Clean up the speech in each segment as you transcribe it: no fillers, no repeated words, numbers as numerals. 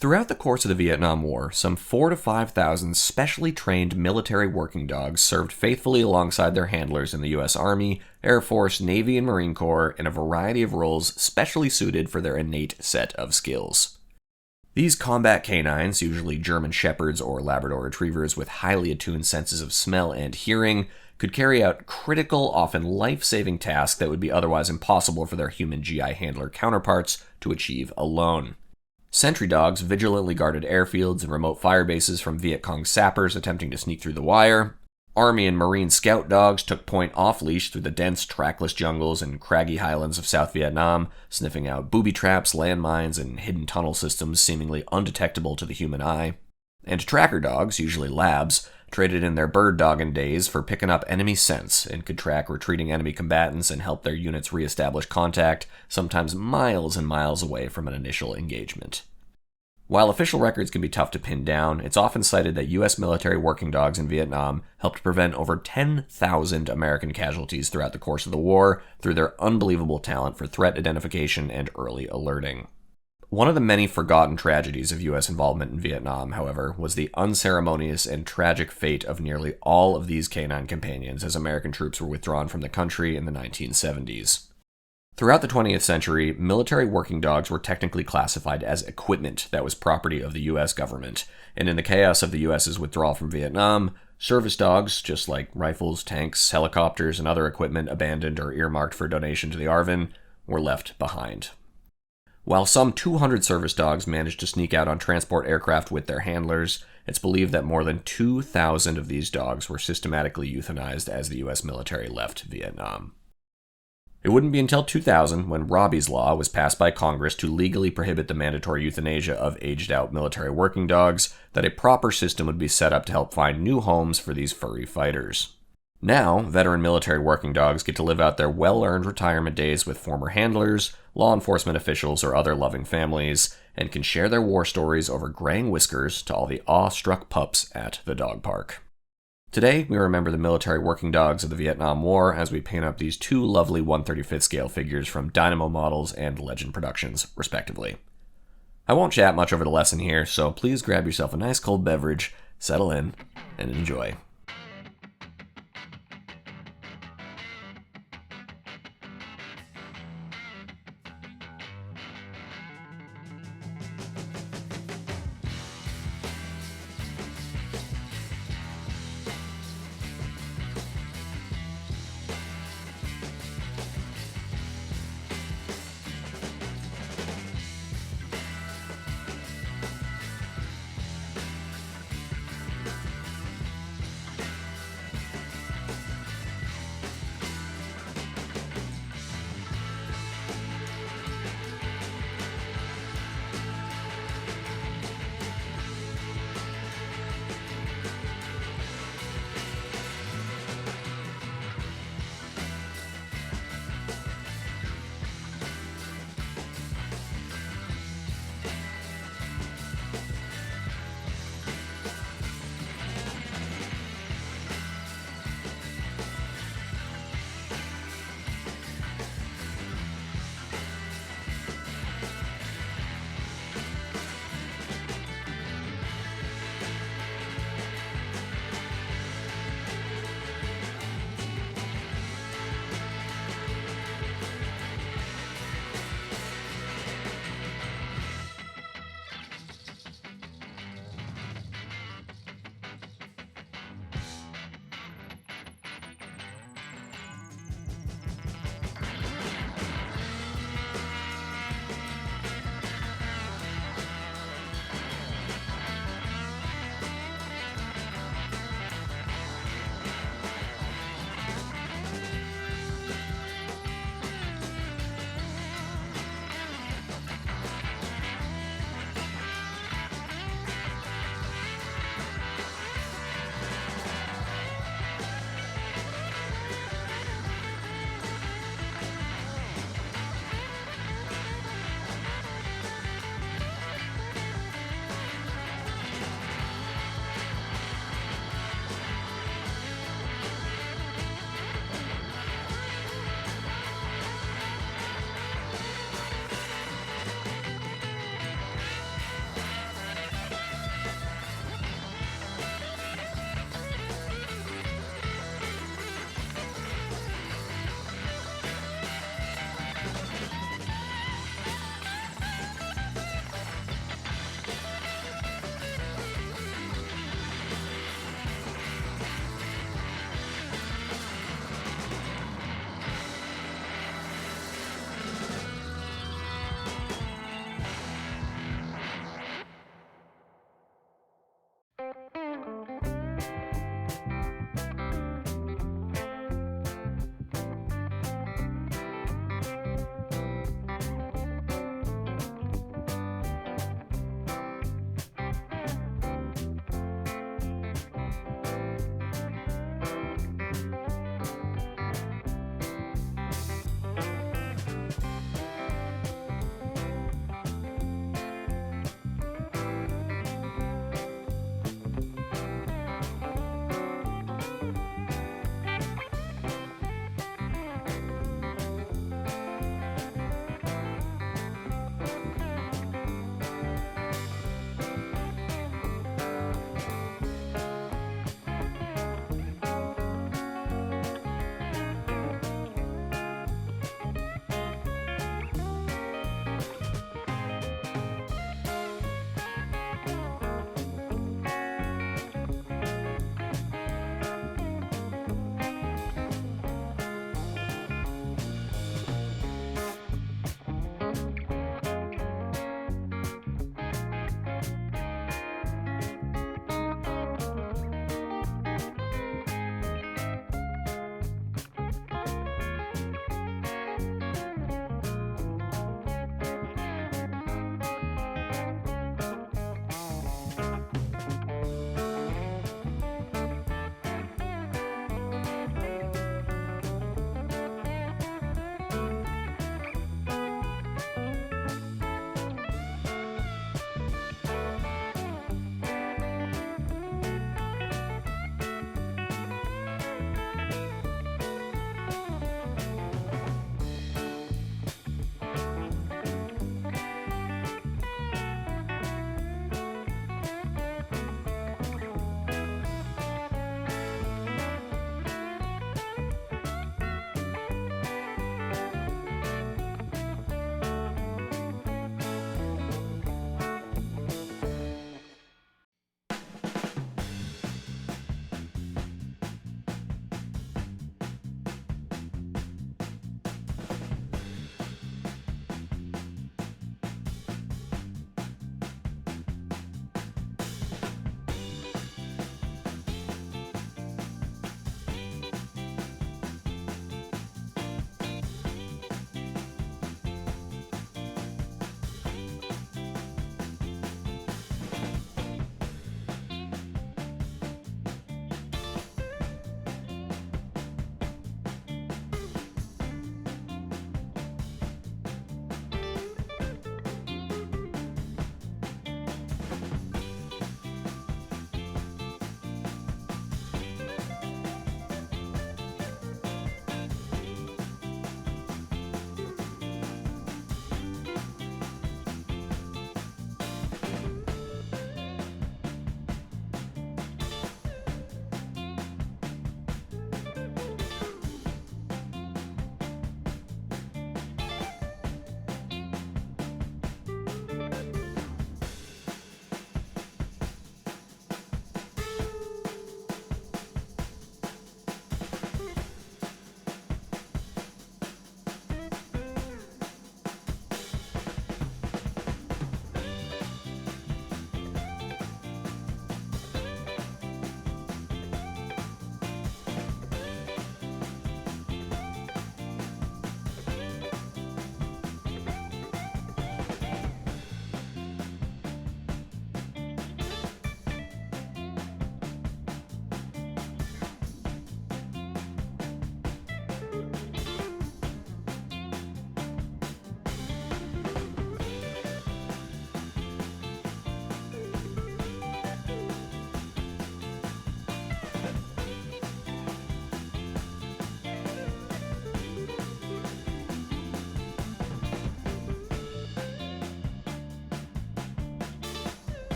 Throughout the course of the Vietnam War, some 4,000 to 5,000 specially trained military working dogs served faithfully alongside their handlers in the U.S. Army, Air Force, Navy, and Marine Corps in a variety of roles specially suited for their innate set of skills. These combat canines, usually German Shepherds or Labrador Retrievers with highly attuned senses of smell and hearing, could carry out critical, often life-saving tasks that would be otherwise impossible for their human GI handler counterparts to achieve alone. Sentry dogs vigilantly guarded airfields and remote fire bases from Viet Cong sappers attempting to sneak through the wire. Army and Marine scout dogs took point off-leash through the dense, trackless jungles and craggy highlands of South Vietnam, sniffing out booby traps, landmines, and hidden tunnel systems seemingly undetectable to the human eye. And tracker dogs, usually labs, traded in their bird dogging days for picking up enemy scents and could track retreating enemy combatants and help their units reestablish contact, sometimes miles and miles away from an initial engagement. While official records can be tough to pin down, it's often cited that U.S. military working dogs in Vietnam helped prevent over 10,000 American casualties throughout the course of the war through their unbelievable talent for threat identification and early alerting. One of the many forgotten tragedies of U.S. involvement in Vietnam, however, was the unceremonious and tragic fate of nearly all of these canine companions as American troops were withdrawn from the country in the 1970s. Throughout the 20th century, military working dogs were technically classified as equipment that was property of the U.S. government, and in the chaos of the U.S.'s withdrawal from Vietnam, service dogs, just like rifles, tanks, helicopters, and other equipment abandoned or earmarked for donation to the ARVN, were left behind. While some 200 service dogs managed to sneak out on transport aircraft with their handlers, it's believed that more than 2,000 of these dogs were systematically euthanized as the U.S. military left Vietnam. It wouldn't be until 2000, when Robbie's Law was passed by Congress to legally prohibit the mandatory euthanasia of aged-out military working dogs, that a proper system would be set up to help find new homes for these furry fighters. Now, veteran military working dogs get to live out their well-earned retirement days with former handlers, law enforcement officials, or other loving families, and can share their war stories over graying whiskers to all the awe-struck pups at the dog park. Today, we remember the military working dogs of the Vietnam War as we paint up these two lovely 1/35th scale figures from Dynamo Models and Legend Productions, respectively. I won't chat much over the lesson here, so please grab yourself a nice cold beverage, settle in, and enjoy.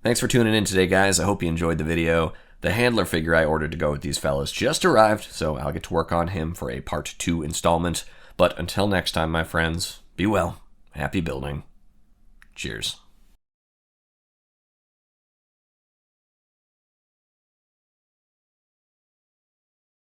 Thanks for tuning in today, guys. I hope you enjoyed the video. The handler figure I ordered to go with these fellas just arrived, so I'll get to work on him for a part 2 installment. But until next time, my friends, be well, happy building. Cheers.